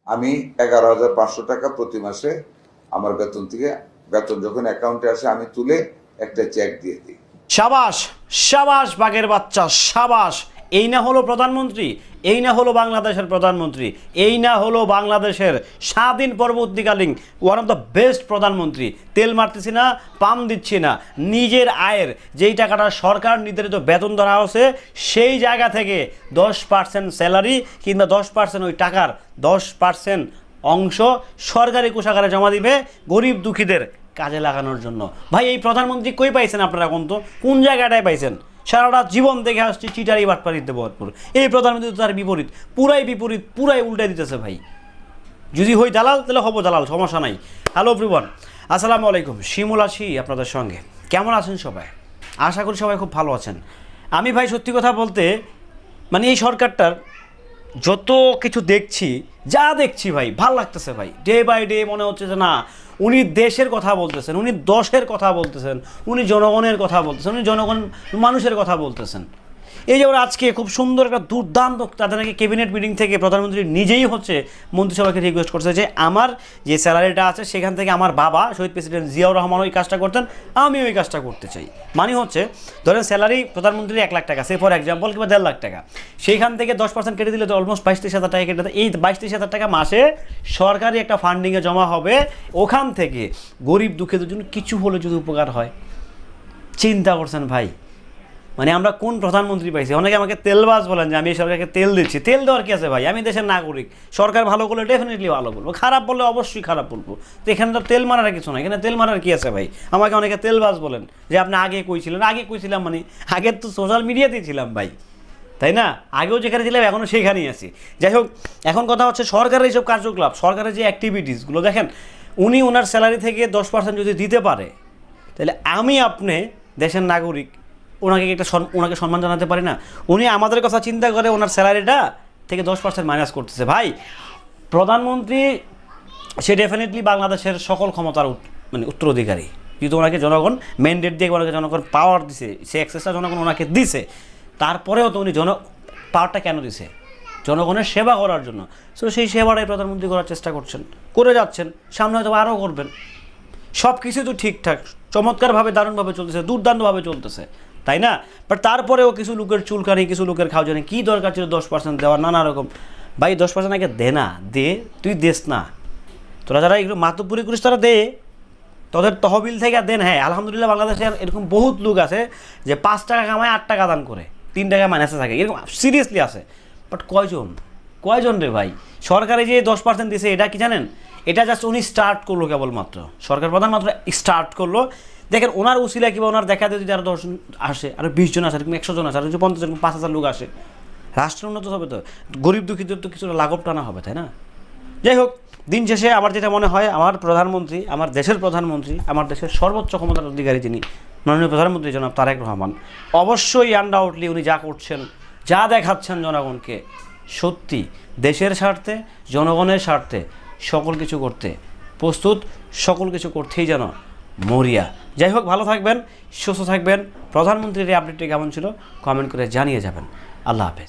আমি 11,500 টাকা প্রতি মাসে আমার বেতন যখন অ্যাকাউন্টে আসে আমি তুলে একটা চেক দিয়ে দিই। সাবাস সাবাস বাঘের বাচ্চা, সাবাস। এই না হলো প্রধানমন্ত্রী, এই না হলো বাংলাদেশের প্রধানমন্ত্রী, এই না হলো বাংলাদেশের স্বাধীন পরবর্তীকালীন ওয়ান অফ দ্য বেস্ট প্রধানমন্ত্রী। তেল মারতেছি না, পাম দিচ্ছি না, নিজের আয়ের যেই টাকাটা সরকার নির্ধারিত বেতন ধরা হচ্ছে সেই জায়গা থেকে 10% স্যালারি কিংবা 10% ওই টাকার 10% অংশ সরকারি কোষাগারে জমা দিবে গরিব দুঃখীদের কাজে লাগানোর জন্য। ভাই এই প্রধানমন্ত্রী কই পাইছেন আপনারা? কোন জায়গাটায় পাইছেন? সারাটা জীবন দেখে আসছি চিটারি বাটপাড়িতে ভরপুর। এই প্রধানমন্ত্রী তো তার বিপরীত, পুরাই উল্টে দিতেছে ভাই। যদি হই দালাল তাহলে হবো দালাল, সমস্যা নাই। হ্যালো এভরিওয়ান, আসসালামু আলাইকুম। শিমুল আছি আপনাদের সঙ্গে। কেমন আছেন সবাই? আশা করি সবাই খুব ভালো আছেন। আমি ভাই সত্যি কথা বলতে মানে এই সরকারটার যত কিছু দেখছি, যা দেখছি ভাই ভাল লাগতেছে ভাই। ডে বাই ডে মনে হচ্ছে যে না, উনি দেশের কথা বলতেছেন, উনি দশের কথা বলতেছেন, উনি জনগণের কথা বলতেছেন, উনি মানুষের কথা বলতেছেন। এই যেমন আজকে খুব সুন্দর একটা দুর্দান্ত তাদের নাকি ক্যাবিনেট মিটিং থেকে প্রধানমন্ত্রী নিজেই মন্ত্রিসভাকে রিকোয়েস্ট করছে যে আমার যে স্যালারিটা আছে সেখান থেকে আমার বাবা শহীদ প্রেসিডেন্ট জিয়াউর রহমান ওই কাজটা করতেন, আমি ওই কাজটা করতে চাই। মানে ধরেন স্যালারি প্রধানমন্ত্রীর 1 লাখ টাকা, সে ফর এক্সাম্পল, কিংবা 1.5 লাখ টাকা, সেইখান থেকে 10% কেটে দিলে তো অলমোস্ট 22-23 হাজার টাকা কেটে দেয়। এই 22-23 হাজার টাকা মাসে সরকারি একটা ফান্ডিংয়ে জমা হবে, ওখান থেকে গরিব দুঃখীদের জন্য কিছু হলে যদি উপকার হয়। চিন্তা করছেন ভাই, মানে আমরা কোন প্রধানমন্ত্রী পাইছি? অনেকে আমাকে তেলবাজ বলেন যে আমি এই সরকারকে তেল দিচ্ছি। তেল দেওয়ার কি আছে ভাই? আমি দেশের নাগরিক, সরকার ভালো করলে ডেফিনেটলি ভালো বলবো, খারাপ বললে অবশ্যই খারাপ বলবো। তো এখানে তো তেল মারার কিছু না, এখানে তেল মারার কি আছে ভাই? আমাকে অনেকে তেলবাজ বলেন যে আপনি আগে কইছিলেন মানে আগে তো সোশ্যাল মিডিয়াতেই ছিলাম ভাই, তাই না? আগেও যেখানে ছিলাম এখনও সেখানেই আছি। যাই হোক, এখন কথা হচ্ছে সরকারের এইসব কার্যকলাপ, সরকারের যে অ্যাক্টিভিটিসগুলো দেখেন, উনি ওনার স্যালারি থেকে 10% যদি দিতে পারে, তাহলে আমি আপনি দেশের নাগরিক ওনাকে সম্মান জানাতে পারি না? উনি আমাদের কথা চিন্তা করে ওনার স্যালারিটা থেকে 10% মাইনাস করতেছে। ভাই প্রধানমন্ত্রী সে ডেফিনেটলি বাংলাদেশের সকল ক্ষমতার মানে উত্তরাধিকারী। কিন্তু ওনাকে জনগণ ম্যান্ডেট দিয়ে ওনাকে জনগণ পাওয়ার দিছে, সে অ্যাক্সেসটা জনগণ ওনাকে দিছে। তারপরেও তো উনি পাওয়ারটা কেন দিছে? জনগণের সেবা করার জন্য। সো সেই সেবাটাই প্রধানমন্ত্রী করার চেষ্টা করে যাচ্ছেন, সামনে হয়তো আরও করবেন। সব কিছু তো ঠিকঠাক চমৎকারভাবে দারুণভাবে চলতেছে, দুর্দান্তভাবে চলতেছে, তাই না? বাট তারপরেও কিছু লোকের চুলকানি, কিছু লোকের খাওয়ানি, কী দরকার ছিল 10% দেওয়ার? নানা রকম। ভাই 10% আগে দে না, তুই দেস না। তোরা যারা এগুলো মাতুপুরি করিস তারা দে, তোদের তহবিল থেকে দেন। হ্যাঁ, আলহামদুলিল্লাহ বাংলাদেশে এরকম বহুত লোক আছে যে 5 টাকা কামায় 8 টাকা দান করে, 3 টাকা মাইনাসে থাকে, এরকম সিরিয়াসলি আছে। বাট কয়জন রে ভাই? সরকারে যে 10% দিছে এটা কি জানেন? এটা জাস্ট উনি স্টার্ট করলো কেবলমাত্র, সরকার প্রধান মাত্র স্টার্ট করলো। দেখেন ওনার উসিলা কিংবা ওনার দেখাতে যদি আরও 10 জন আসে, আরও 20 জন আসে, এরকম 100 জন আসে, আর 50 জন 5,000 লোক আসে, রাষ্ট্র উন্নত হবে তো, গরিব দুঃখীদের তো কিছুটা লাঘব টানা হবে, তাই না? যাই হোক, দিন শেষে আমার যেটা মনে হয়, আমার প্রধানমন্ত্রী, আমার দেশের প্রধানমন্ত্রী, আমার দেশের সর্বোচ্চ ক্ষমতার অধিকারী যিনি মাননীয় প্রধানমন্ত্রী জনাব তারেক রহমান, অবশ্যই আনডাউটলি উনি যা করছেন, যা দেখাচ্ছেন জনগণকে, সত্যি দেশের স্বার্থে, জনগণের স্বার্থে সকল কিছু করতে প্রস্তুত, সকল কিছু করতেই যেন মরিয়া। যাই হোক, ভালো থাকবেন, সুস্থ থাকবেন। প্রধানমন্ত্রীর এই আপডেটটি কেমন ছিল কমেন্ট করে জানিয়ে যাবেন। আল্লাহ হাফেজ।